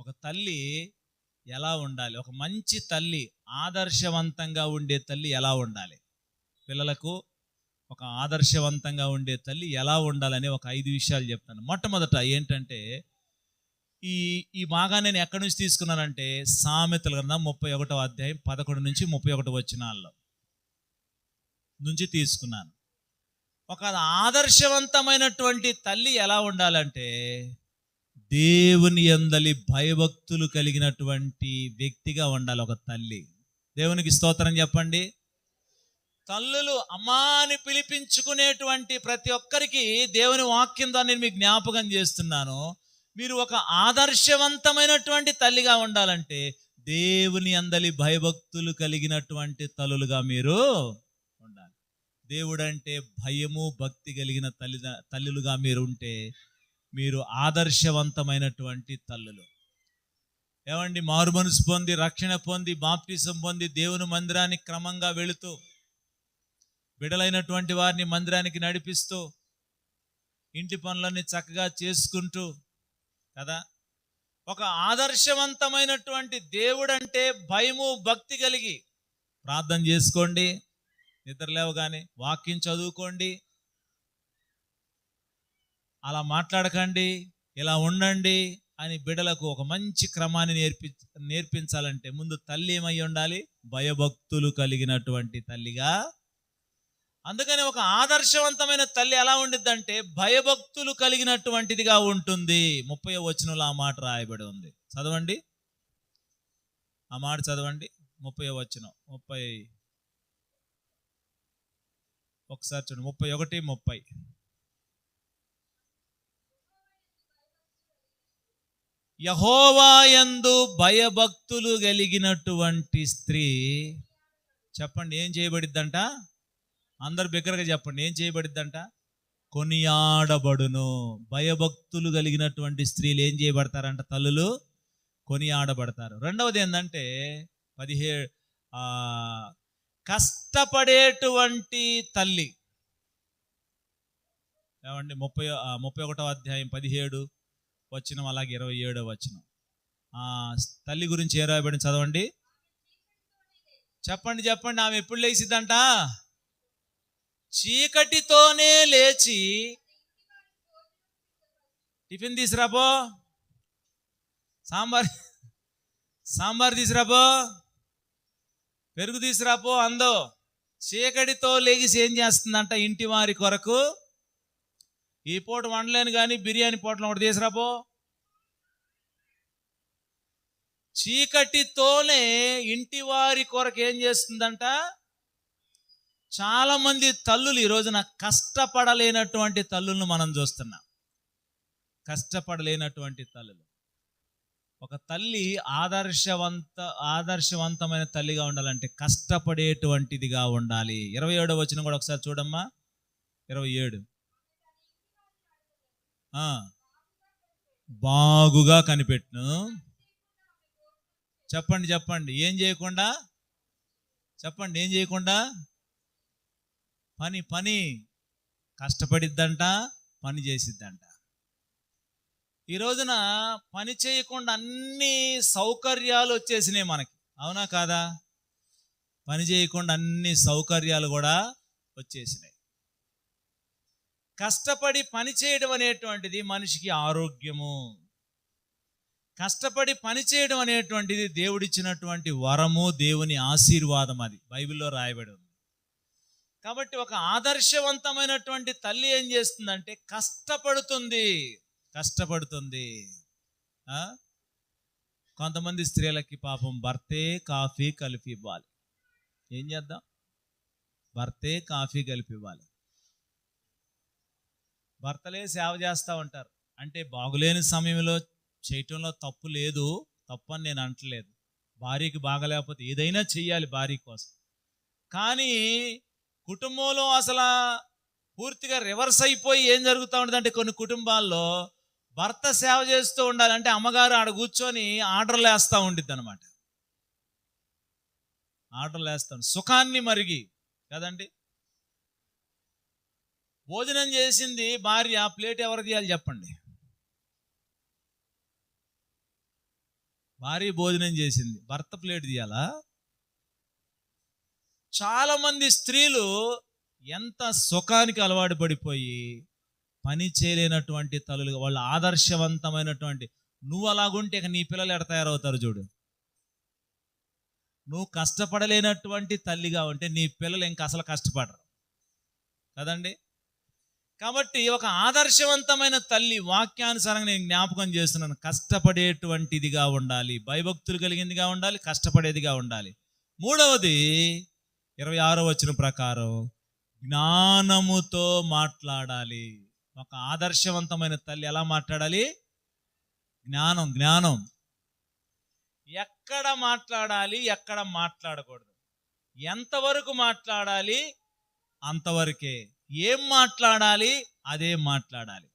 ఒక తల్లి ఎలా ఉండాలి, ఒక మంచి తల్లి, ఆదర్శవంతంగా ఉండే తల్లి ఎలా ఉండాలి, పిల్లలకు ఒక ఆదర్శవంతంగా ఉండే తల్లి ఎలా ఉండాలని ఒక 5 విషయాలు చెప్తాను. మొట్టమొదట ఏంటంటే, ఈ బాగా నేను ఎక్కడి నుంచి తీసుకున్నానంటే సామెతల గ్రంథం 31వ అధ్యాయం 11 నుంచి 31 వచనాల్లో నుంచి తీసుకున్నాను. ఒక ఆదర్శవంతమైనటువంటి తల్లి ఎలా ఉండాలంటే, దేవుని యందలి భయభక్తులు కలిగినటువంటి వ్యక్తిగా ఉండాలి ఒక తల్లి. దేవునికి స్తోత్రం చెప్పండి. తల్లులు అమ్మా అని పిలిపించుకునేటువంటి ప్రతి ఒక్కరికి దేవుని వాక్యం ద్వారా నేను మీకు జ్ఞాపకం చేస్తున్నాను. మీరు ఒక ఆదర్శవంతమైనటువంటి తల్లిగా ఉండాలంటే దేవుని యందలి భయభక్తులు కలిగినటువంటి తల్లులుగా మీరు ఉండాలి. దేవుడంటే భయము భక్తి కలిగిన తల్లులుగా మీరు ఉంటే మీరు ఆదర్శవంతమైనటువంటి తల్లులు. ఏమండి, మారు మనసు పొంది రక్షణ పొంది బాప్టిజం పొంది దేవుని మందిరానికి క్రమంగా వెళుతూ బిడలైనటువంటి వారిని మందిరానికి నడిపిస్తూ ఇంటి పనులన్నీ చక్కగా చేసుకుంటూ కదా, ఒక ఆదర్శవంతమైనటువంటి దేవుడంటే భయము భక్తి కలిగి ప్రార్థన చేసుకోండి, నిద్రలేవగానే వాక్యం చదువుకోండి, అలా మాట్లాడకండి, ఇలా ఉండండి అని బిడలకు ఒక మంచి క్రమాన్ని నేర్పించాలంటే ముందు తల్లి ఏమై ఉండాలి? భయభక్తులు కలిగినటువంటి తల్లిగా. అందుకని ఒక ఆదర్శవంతమైన తల్లి ఎలా ఉండిద్దంటే భయభక్తులు కలిగినటువంటిదిగా ఉంటుంది. 30వ వచనంలో ఆ మాట రాయబడి ఉంది. చదవండి, ఆ మాట చదవండి. 30వ వచనం, 30 ఒకసారి చూడండి, 31, 30. యెహోవా యందు భయభక్తులు కలిగినటువంటి స్త్రీ, చెప్పండి ఏం చేయబడిద్దంట? అందరు బిగ్గరగా చెప్పండి, ఏం చేయబడిద్దంట? కొనియాడబడును. భయభక్తులు కలిగినటువంటి స్త్రీలు ఏం చేయబడతారంట? తల్లులు కొనియాడబడతారు. రెండవది ఏంటంటే 17 కష్టపడేటువంటి తల్లి. ఏమండి, 31వ అధ్యాయం 17 వచనం, అలాగే 27వ వచనం. తల్లి గురించి ఏ రాయబడి చదవండి, చెప్పండి చెప్పండి. ఆమె ఎప్పుడు లేచిద్దంట? చీకటితోనే లేచి టిఫిన్ తీసుకురాపో, సాంబార్ తీసుకురాపో, పెరుగు తీసుకురాపో అందో. చీకటితో లేచి ఏం చేస్తుందంట? ఇంటి వారి కొరకు, ఈ పూట వండలేను కానీ బిర్యానీ పూటలో ఒకటి తీసుకురాపో. చీకటితోనే ఇంటి వారి కొరకు ఏం చేస్తుందంట? చాలా మంది తల్లులు ఈ రోజున కష్టపడలేనటువంటి తల్లులను మనం చూస్తున్నాం. కష్టపడలేనటువంటి తల్లులు. ఒక తల్లి ఆదర్శవంతమైన తల్లిగా ఉండాలంటే కష్టపడేటువంటిదిగా ఉండాలి. 27వ వచనం కూడా ఒకసారి చూడమ్మా, 27. బాగుగా కనిపెట్టును. చెప్పండి చెప్పండి, ఏం చేయకుండా? చెప్పండి, ఏం చేయకుండా? పని కష్టపడిద్దంట, పని చేసిద్దంట. ఈ రోజున పని చేయకుండా అన్ని సౌకర్యాలు వచ్చేసినాయి మనకి, అవునా కాదా? పని చేయకుండా అన్ని సౌకర్యాలు కూడా వచ్చేసినాయి. కష్టపడి పని చేయడం అనేటువంటిది మనిషికి ఆరోగ్యము. కష్టపడి పని చేయడం అనేటువంటిది దేవుడిచ్చినటువంటి వరము, దేవుని ఆశీర్వాదం. అది బైబిల్లో రాయబడి ఉంది. కాబట్టి ఒక ఆదర్శవంతమైనటువంటి తల్లి ఏం చేస్తుందంటే కష్టపడుతుంది. కొంతమంది స్త్రీలకి పాపం భర్తే కాఫీ కలిపి ఇవ్వాలి. ఏం చేద్దాం? భర్తే కాఫీ కలిపి ఇవ్వాలి. భర్తలే సేవ చేస్తూ ఉంటారు. అంటే బాగులేని సమయంలో చేయటంలో తప్పు లేదు, తప్పు అని నేను అంటలేదు. భార్యకి బాగలేకపోతే ఏదైనా చెయ్యాలి భార్య కోసం. కానీ కుటుంబంలో అసలు పూర్తిగా రివర్స్ అయిపోయి ఏం జరుగుతూ ఉంటుందంటే కొన్ని కుటుంబాల్లో భర్త సేవ చేస్తూ ఉండాలంటే అమ్మగారు ఆడ కూర్చొని ఆర్డర్లు వేస్తూ ఉండిద్ది అనమాట. ఆర్డర్లు వేస్తాను, సుఖాన్ని మరిగి కదండి. భోజనం చేసింది భార్య, ప్లేట్ ఎవరు తీయాలి చెప్పండి? భార్య భోజనం చేసింది, భర్త ప్లేట్ తీయాలా? చాలా మంది స్త్రీలు ఎంత సుఖానికి అలవాటు పడిపోయి పని చేయలేనటువంటి తల్లులు, వాళ్ళు ఆదర్శవంతమైనటువంటి, నువ్వు అలాగుంటే ఇక నీ పిల్లలు ఎడ తయారవుతారు చూడు. నువ్వు కష్టపడలేనటువంటి తల్లిగా ఉంటే నీ పిల్లలు ఇంకా అసలు కష్టపడరు కదండి. కాబట్టి ఒక ఆదర్శవంతమైన తల్లి, వాక్యానుసారంగా నేను జ్ఞాపకం చేస్తున్నాను, కష్టపడేటువంటిదిగా ఉండాలి, భయభక్తులు కలిగిందిగా ఉండాలి, కష్టపడేదిగా ఉండాలి. మూడవది 26వ వచనం ప్రకారం జ్ఞానముతో మాట్లాడాలి. ఒక ఆదర్శవంతమైన తల్లి ఎలా మాట్లాడాలి? జ్ఞానం. ఎక్కడ మాట్లాడాలి, ఎక్కడ మాట్లాడకూడదు, ఎంతవరకు మాట్లాడాలి అంతవరకే, ఏం మాట్లాడాలి అదే మాట్లాడాలి.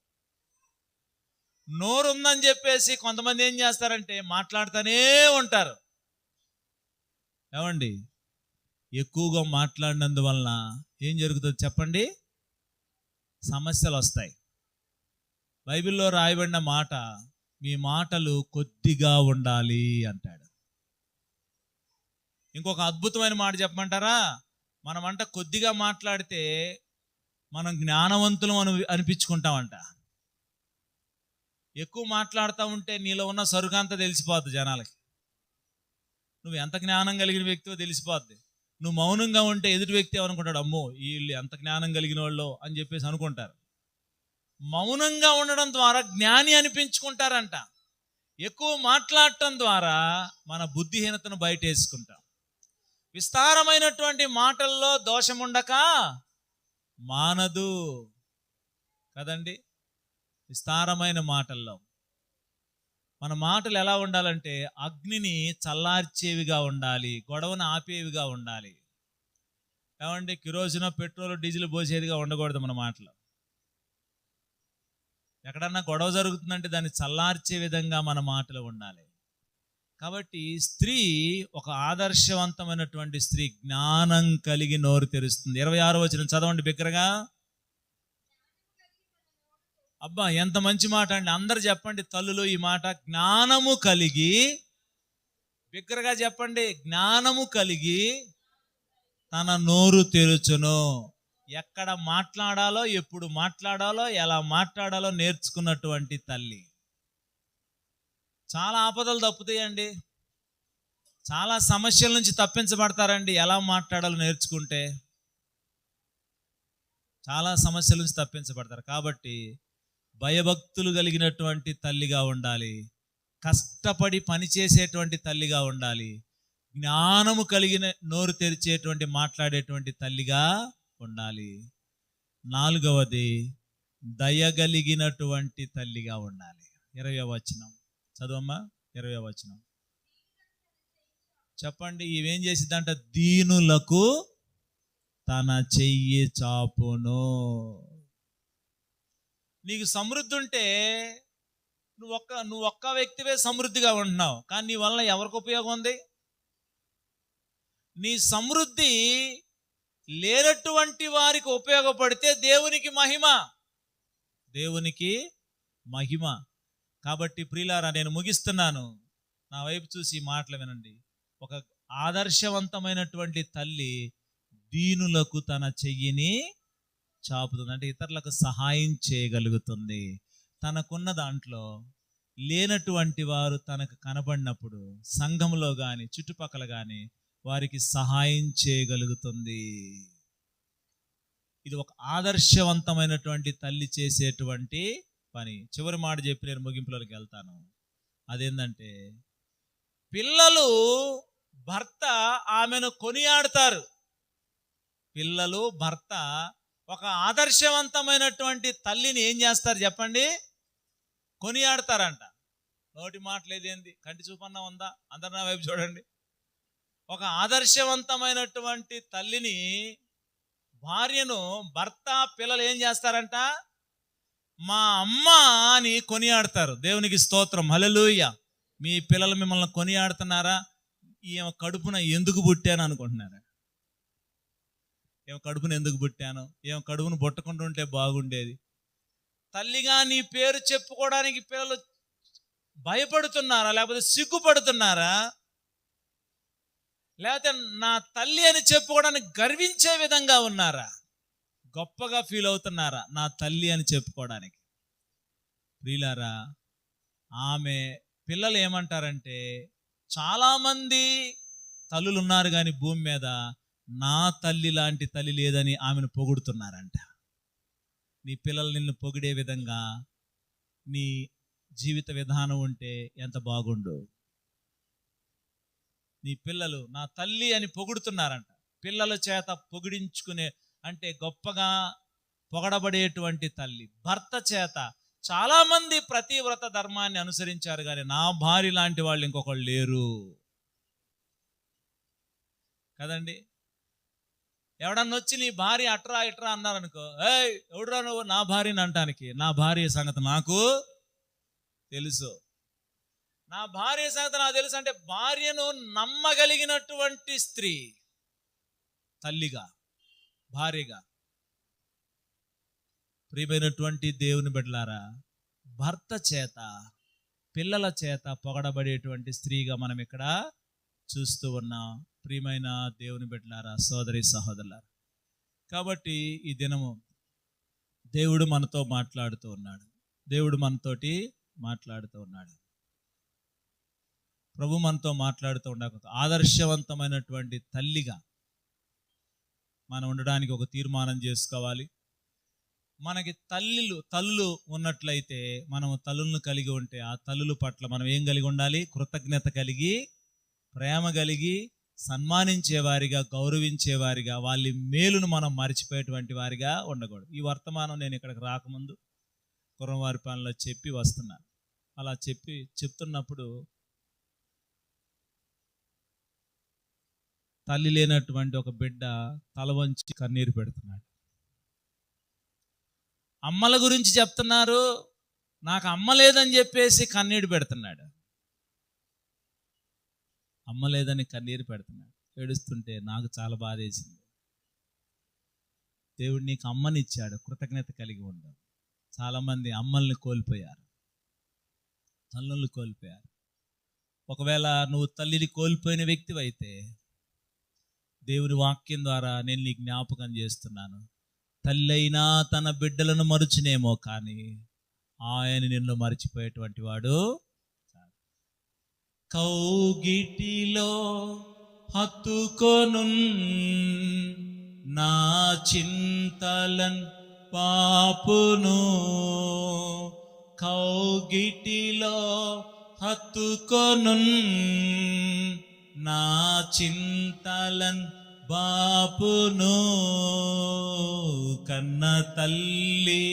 నోరుందని చెప్పేసి కొంతమంది ఏం చేస్తారంటే మాట్లాడుతూనే ఉంటారు. ఏమండి, ఎక్కువగా మాట్లాడినందువలన ఏం జరుగుతుంది చెప్పండి? సమస్యలు వస్తాయి. బైబిల్లో రాయబడిన మాట, మీ మాటలు కొద్దిగా ఉండాలి అంటాడు. ఇంకొక అద్భుతమైన మాట చెప్పమంటారా? మనమంట కొద్దిగా మాట్లాడితే మనం జ్ఞానవంతులం అనిపించుకుంటామంట. ఎక్కువ మాట్లాడుతూ ఉంటే నీలో ఉన్న సరుకంతా తెలిసిపోద్ది జనాలకి, నువ్వు ఎంత జ్ఞానం కలిగిన వ్యక్తివో తెలిసిపోద్ది. నువ్వు మౌనంగా ఉంటే ఎదుటి వ్యక్తి ఏమనుకుంటాడు, అమ్మో వీళ్ళు ఎంత జ్ఞానం కలిగిన వాళ్ళు అని చెప్పేసి అనుకుంటారు. మౌనంగా ఉండడం ద్వారా జ్ఞాని అనిపించుకుంటారంట. ఎక్కువ మాట్లాడటం ద్వారా మన బుద్ధిహీనతను బయట వేసుకుంటాం. విస్తారమైనటువంటి మాటల్లో దోషముండక మానదు కదండి. విస్తారమైన మాటల్లో మన మాటలు ఎలా ఉండాలంటే అగ్నిని చల్లార్చేవిగా ఉండాలి, గొడవను ఆపేవిగా ఉండాలి. ఏమండి, కిరోసిన్, పెట్రోల్, డీజిల్ పోసేదిగా ఉండకూడదు మన మాటలు. ఎక్కడన్నా గొడవ జరుగుతుందంటే దాన్ని చల్లార్చే విధంగా మన మాటలు ఉండాలి. కాబట్టి స్త్రీ, ఒక ఆదర్శవంతమైనటువంటి స్త్రీ జ్ఞానం కలిగి నోరు తెరుస్తుంది. 26వ వచనం చదవండి బిగ్గరగా. అబ్బా, ఎంత మంచి మాట అండి. అందరు చెప్పండి తల్లులు ఈ మాట, జ్ఞానము కలిగి. బిగ్గరగా చెప్పండి, జ్ఞానము కలిగి తన నోరు తెరుచును. ఎక్కడ మాట్లాడాలో, ఎప్పుడు మాట్లాడాలో, ఎలా మాట్లాడాలో నేర్చుకున్నటువంటి తల్లి. చాలా ఆపదలు తప్పుతాయండి, చాలా సమస్యల నుంచి తప్పించబడతారండి ఎలా మాట్లాడాలో నేర్చుకుంటే. చాలా సమస్యల నుంచి తప్పించబడతారు. కాబట్టి భయభక్తులు కలిగినటువంటి తల్లిగా ఉండాలి, కష్టపడి పనిచేసేటువంటి తల్లిగా ఉండాలి, జ్ఞానము కలిగిన నోరు తెరిచేటువంటి మాట్లాడేటువంటి తల్లిగా ఉండాలి. 4వది దయగలిగినటువంటి తల్లిగా ఉండాలి. 20వ వచనం చదువమ్మా. 20వ వచనం చెప్పండి. ఇవేం చేసిద్దంట? దీనులకు తన చెయ్యి చాపును. నీకు సమృద్ధి ఉంటే నువ్వు ఒక్క వ్యక్తివే సమృద్ధిగా ఉంటున్నావు, కానీ నీ వల్ల ఎవరికి ఉపయోగం ఉంది? నీ సమృద్ధి లేనటువంటి వారికి ఉపయోగపడితే దేవునికి మహిమ, దేవునికి మహిమ. కాబట్టి ప్రియులారా, నేను ముగిస్తున్నాను. నా వైపు చూసి మాటలు వినండి. ఒక ఆదర్శవంతమైనటువంటి తల్లి దీనులకు తన చెయ్యిని చాపుతుంది, అంటే ఇతరులకు సహాయం చేయగలుగుతుంది. తనకున్న దాంట్లో లేనటువంటి వారు తనకు కనబడినప్పుడు సంఘంలో కానీ చుట్టుపక్కల కానీ వారికి సహాయం చేయగలుగుతుంది. ఇది ఒక ఆదర్శవంతమైనటువంటి తల్లి చేసేటువంటి పని. చివరి మాట చెప్పి నేను ముగింపులోకి వెళ్తాను. అదేంటంటే, పిల్లలు భర్త ఆమెను కొనియాడతారు. పిల్లలు భర్త ఒక ఆదర్శవంతమైనటువంటి తల్లిని ఏం చేస్తారు చెప్పండి? కొనియాడతారంట. నోటి మాటలేదేంది, కంటి చూపన్నా ఉందా? అందరు నా వైపు చూడండి. ఒక ఆదర్శవంతమైనటువంటి తల్లిని, భార్యను భర్త, పిల్లలు ఏం చేస్తారంట? మా అమ్మ అని కొనియాడతారు. దేవునికి స్తోత్రం, హల్లెలూయా. మీ పిల్లలు మిమ్మల్ని కొనియాడుతున్నారా? ఈమె కడుపున ఎందుకు పుట్టాను అనుకుంటున్నారా? ఏమో కడుపును ఎందుకు పుట్టాను, ఏమో కడుపును పుట్టకుండా ఉంటే బాగుండేది. తల్లిగా నీ పేరు చెప్పుకోవడానికి పిల్లలు భయపడుతున్నారా? లేకపోతే సిగ్గుపడుతున్నారా? లేకపోతే నా తల్లి అని చెప్పుకోవడానికి గర్వించే విధంగా ఉన్నారా? గొప్పగా ఫీల్ అవుతున్నారా నా తల్లి అని చెప్పుకోవడానికి? ప్రియులారా, ఆమె పిల్లలు ఏమంటారంటే, చాలామంది తల్లులు ఉన్నారు కానీ భూమి మీద నా తల్లి లాంటి తల్లి లేదని ఆమెను పొగుడుతున్నారంట. నీ పిల్లలు నిన్ను పొగిడే విధంగా నీ జీవిత విధానం ఉంటే ఎంత బాగుండు. నీ పిల్లలు నా తల్లి అని పొగుడుతున్నారంట. పిల్లల చేత పొగిడించుకునే అంటే గొప్పగా పొగడబడేటువంటి తల్లి. భర్త చేత చాలామంది ప్రతివ్రత ధర్మాన్ని అనుసరించారు కానీ నా భార్య లాంటి వాళ్ళు ఇంకొకళ్ళు లేరు కదండి. ఎవడన్నా వచ్చి నీ భార్య అట్రా ఇట్రా అన్నారనుకో, ఏయ్ ఎవడురా నువ్వు నా భార్యని అంటానికి? నా భార్య సంగతి నాకు తెలుసు. నా భార్య సంగతి నాకు తెలుసు అంటే భార్యను నమ్మగలిగినటువంటి స్త్రీ తల్లిగా, భార్యగా. ప్రియమైనటువంటి దేవుని బిడ్డలారా, భర్త చేత పిల్లల చేత పొగడబడేటువంటి స్త్రీగా మనం ఇక్కడ చూస్తూ ఉన్నాం. ప్రియమైన దేవుని బిడ్డలారా, సోదరి సహోదరులారా, కాబట్టి ఈ దినము దేవుడు మనతో మాట్లాడుతూ ఉన్నాడు. దేవుడు మనతోటి మాట్లాడుతూ ఉన్నాడు. ప్రభు మనతో మాట్లాడుతూ ఉండక ఆదర్శవంతమైనటువంటి తల్లిగా మనం ఉండడానికి ఒక తీర్మానం చేసుకోవాలి. మనకి తల్లులు ఉన్నట్లయితే, మనం తల్లులను కలిగి ఉంటే ఆ తల్లుల పట్ల మనం ఏం కలిగి ఉండాలి? కృతజ్ఞత కలిగి, ప్రేమ కలిగి, సన్మానించేవారిగా, గౌరవించేవారిగా, వాళ్ళ మేలును మనం మర్చిపోయేటువంటి వారిగా ఉండకూడదు. ఈ వర్తమానం నేను ఇక్కడికి రాకముందు కుర్రంవారిపాలెంలో చెప్పి వస్తున్నాను. అలా చెప్తున్నప్పుడు తల్లి లేనటువంటి ఒక బిడ్డ తల వంచి కన్నీరు పెడుతున్నాడు. అమ్మల గురించి చెప్తున్నారు, నాకు అమ్మ లేదని చెప్పేసి కన్నీరు పెడుతున్నాడు. అమ్మ లేదని కన్నీరు పెడుతున్నాడు, ఏడుస్తుంటే నాకు చాలా బాధ వేసింది. దేవుడు నీకు అమ్మనిచ్చాడు, కృతజ్ఞత కలిగి ఉండవు. చాలామంది అమ్మల్ని కోల్పోయారు, తల్లుల్ని కోల్పోయారు. ఒకవేళ నువ్వు తల్లిని కోల్పోయిన వ్యక్తివైతే దేవుని వాక్యం ద్వారా నేను నీకు జ్ఞాపకం చేస్తున్నాను. తల్లి అయినా తన బిడ్డలను మరుచునేమో కానీ ఆయన నిన్ను మరిచిపోయేటువంటి వాడు. కౌగిటిలో హత్తుకొను నా చింతలన్ పాపును, కౌగిటిలో హత్తుకొను నా చింతలన్ బాపును, కన్న తల్లి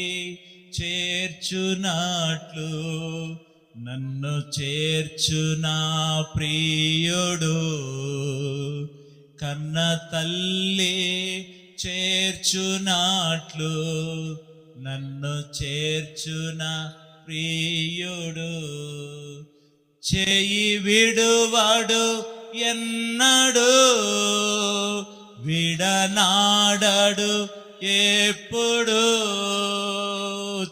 చేర్చునట్లు నన్ను చేర్చునా ప్రియుడు, కన్న తల్లి చేర్చునట్లు నన్ను చేర్చునా ప్రియుడు. చేయి విడువాడు ఎన్నడు, విడనాడడు ఎప్పుడు,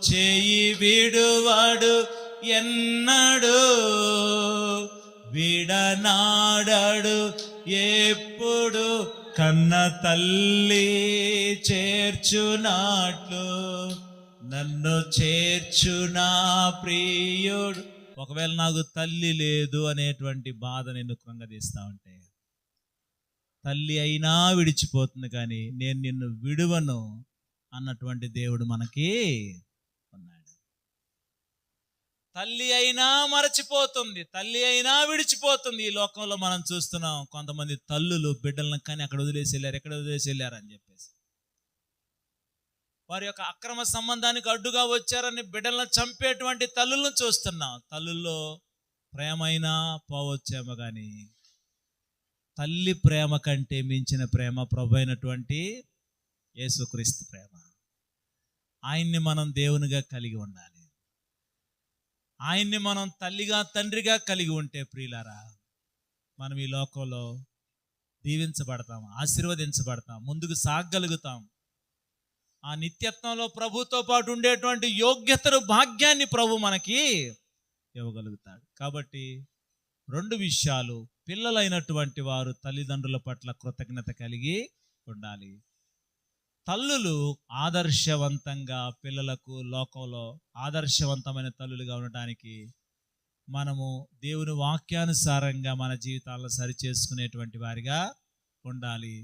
చేయి విడువాడు ఎన్నడు, విడనాడడు ఎప్పుడు, కన్న తల్లి చేర్చునట్లు నన్ను చేర్చునా ప్రియుడు. ఒకవేళ నాకు తల్లి లేదు అనేటువంటి బాధ నిన్ను కృంగదీస్తా ఉంటే, తల్లి అయినా విడిచిపోతుంది కానీ నేను నిన్ను విడువను అన్నటువంటి దేవుడు మనకి ఉన్నాడు. తల్లి అయినా మరచిపోతుంది, తల్లి అయినా విడిచిపోతుంది. ఈ లోకంలో మనం చూస్తున్నాం, కొంతమంది తల్లులు బిడ్డలను కానీ అక్కడ వదిలేసి వెళ్ళారు, ఎక్కడ వదిలేసి వెళ్ళారు అని చెప్పేసి వారి యొక్క అక్రమ సంబంధానికి అడ్డుగా వచ్చారని బిడ్డలను చంపేటువంటి తల్లులను చూస్తున్నాం. తల్లుల్లో ప్రేమ అయినా పోవచ్చేమో కానీ తల్లి ప్రేమ కంటే మించిన ప్రేమ ప్రభు అయినటువంటి యేసుక్రీస్తు ప్రేమ. ఆయన్ని మనం దేవునిగా కలిగి ఉండాలి. ఆయన్ని మనం తల్లిగా తండ్రిగా కలిగి ఉంటే ప్రియులారా, మనం ఈ లోకంలో దీవించబడతాం, ఆశీర్వదించబడతాం, ముందుకు సాగగలుగుతాం. ఆ నిత్యత్వంలో ప్రభుతో పాటు ఉండేటువంటి యోగ్యతను, భాగ్యాన్ని ప్రభు మనకి ఇవ్వగలుగుతాడు. కాబట్టి 2 విషయాలు, పిల్లలైనటువంటి వారు తల్లిదండ్రుల పట్ల కృతజ్ఞత కలిగి ఉండాలి. తల్లులు ఆదర్శవంతంగా పిల్లలకు లోకంలో ఆదర్శవంతమైన తల్లులుగా ఉండటానికి మనము దేవుని వాక్యానుసారంగా మన జీవితాలను సరిచేసుకునేటువంటి వారిగా ఉండాలి.